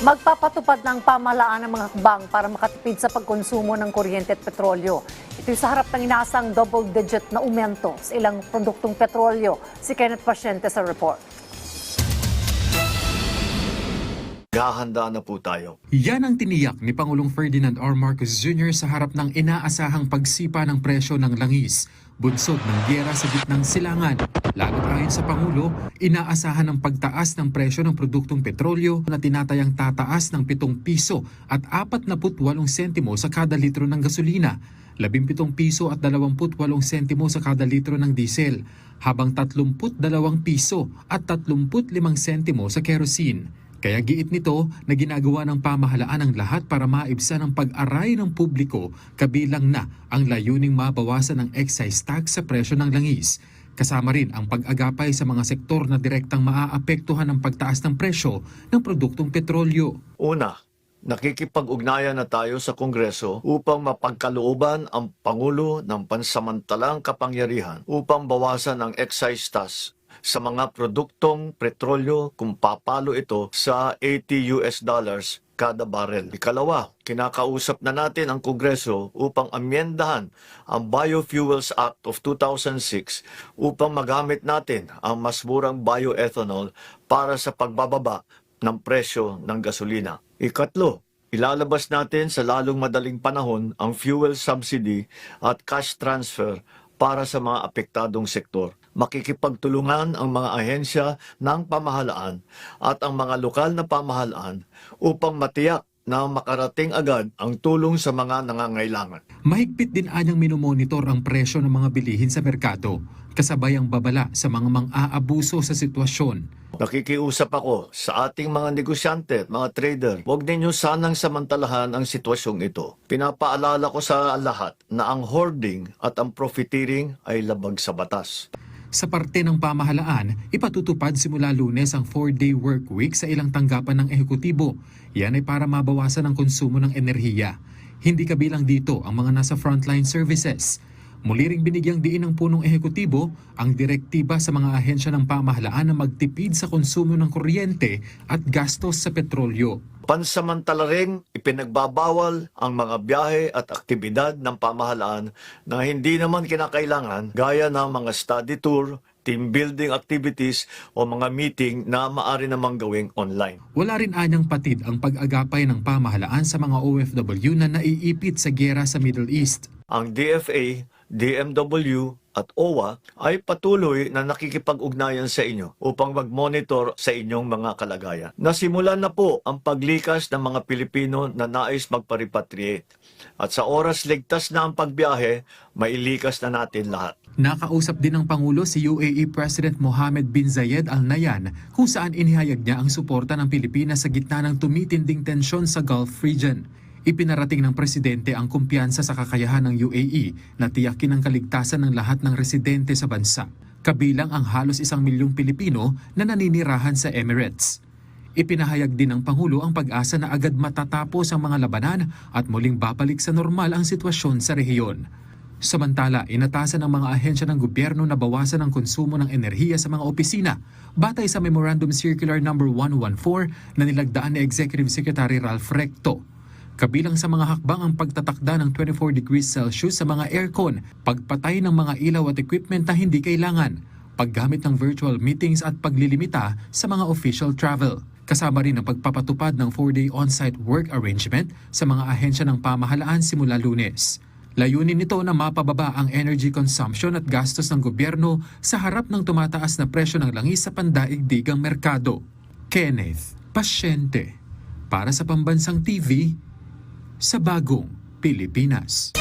Magpapatupad ng pamahalaan ng mga hakbang para makatipid sa pagkonsumo ng kuryente at petrolyo. Ito'y sa harap ng inaasang double-digit na aumento sa ilang produktong petrolyo. Si Kenneth Pasyente sa report. Gahanda na po tayo. Yan ang tiniyak ni Pangulong Ferdinand R. Marcos Jr. sa harap ng inaasahang pagsipa ng presyo ng langis, bunsod ng giyera sa gitnang silangan. Lalo't ayon sa Pangulo, inaasahan ng pagtaas ng presyo ng produktong petrolyo na tinatayang tataas ng 7 piso at 48 sentimo sa kada litro ng gasolina, 17 piso at 28 sentimo sa kada litro ng diesel, habang 32 piso at 35 sentimo sa kerosene. Kaya giit nito na ginagawa ng pamahalaan ang lahat para maibsan ang pag-aray ng publiko, kabilang na ang layuning mabawasan ng excise tax sa presyo ng langis. Kasama rin ang pag-agapay sa mga sektor na direktang maaapektuhan ng pagtaas ng presyo ng produktong petrolyo. Una, nakikipag-ugnayan na tayo sa Kongreso upang mapagkalooban ang Pangulo ng pansamantalang kapangyarihan upang bawasan ang excise tax sa mga produktong petrolyo kung papalo ito sa $80 kada barrel. Ikalawa, kinakausap na natin ang Kongreso upang amyendahan ang Biofuels Act of 2006 upang magamit natin ang mas murang bioethanol para sa pagbababa ng presyo ng gasolina. Ikatlo, ilalabas natin sa lalong madaling panahon ang fuel subsidy at cash transfer para sa mga apektadong sektor. Makikipagtulungan ang mga ahensya ng pamahalaan at ang mga lokal na pamahalaan upang matiyak na makarating agad ang tulong sa mga nangangailangan. Mahigpit din anyang minomonitor ang presyo ng mga bilihin sa merkado, kasabay ang babala sa mga mang-aabuso sa sitwasyon. Nakikiusap ako sa ating mga negosyante at mga trader, huwag ninyo sanang samantalahan ang sitwasyong ito. Pinapaalala ko sa lahat na ang hoarding at ang profiteering ay labag sa batas. Sa parte ng pamahalaan, ipatutupad simula Lunes ang 4-day work week sa ilang tanggapan ng ehekutibo. Yan ay para mabawasan ang konsumo ng enerhiya. Hindi kabilang dito ang mga nasa frontline services. Muli ring binigyang diin ng punong ehekutibo ang direktiba sa mga ahensya ng pamahalaan na magtipid sa konsumo ng kuryente at gastos sa petrolyo. Pansamantala ring ipinagbabawal ang mga biyahe at aktibidad ng pamahalaan na hindi naman kinakailangan gaya ng mga study tour, team building activities o mga meeting na maaari namang gawing online. Wala rin anyang patid ang pag-agapay ng pamahalaan sa mga OFW na naiipit sa giyera sa Middle East. Ang DFA, DMW at OWA ay patuloy na nakikipag-ugnayan sa inyo upang mag-monitor sa inyong mga kalagayan. Nasimulan na po ang paglikas ng mga Pilipino na nais magpa-repatriate. At sa oras ligtas na ang pagbiyahe, mailikas na natin lahat. Nakausap din ng Pangulo si UAE President Mohammed bin Zayed Al Nahyan kung saan inihayag niya ang suporta ng Pilipinas sa gitna ng tumitinding tensyon sa Gulf region. Ipinarating ng Presidente ang kumpiyansa sa kakayahan ng UAE na tiyakin ang kaligtasan ng lahat ng residente sa bansa, kabilang ang halos 1 milyong Pilipino na naninirahan sa Emirates. Ipinahayag din ng Pangulo ang pag-asa na agad matatapos ang mga labanan at muling babalik sa normal ang sitwasyon sa rehiyon. Samantala, inatasan ng mga ahensya ng gobyerno na bawasan ang konsumo ng enerhiya sa mga opisina batay sa Memorandum Circular No. 114 na nilagdaan ni Executive Secretary Ralph Recto. Kabilang sa mga hakbang ang pagtatakda ng 24 degrees Celsius sa mga aircon, pagpatay ng mga ilaw at equipment na hindi kailangan, paggamit ng virtual meetings at paglilimita sa mga official travel. Kasama rin ang pagpapatupad ng 4-day on-site work arrangement sa mga ahensya ng pamahalaan simula Lunes. Layunin nito na mapababa ang energy consumption at gastos ng gobyerno sa harap ng tumataas na presyo ng langis sa pandaigdigang merkado. Kenneth Pasyente, para sa Pambansang TV, sa Bagong Pilipinas.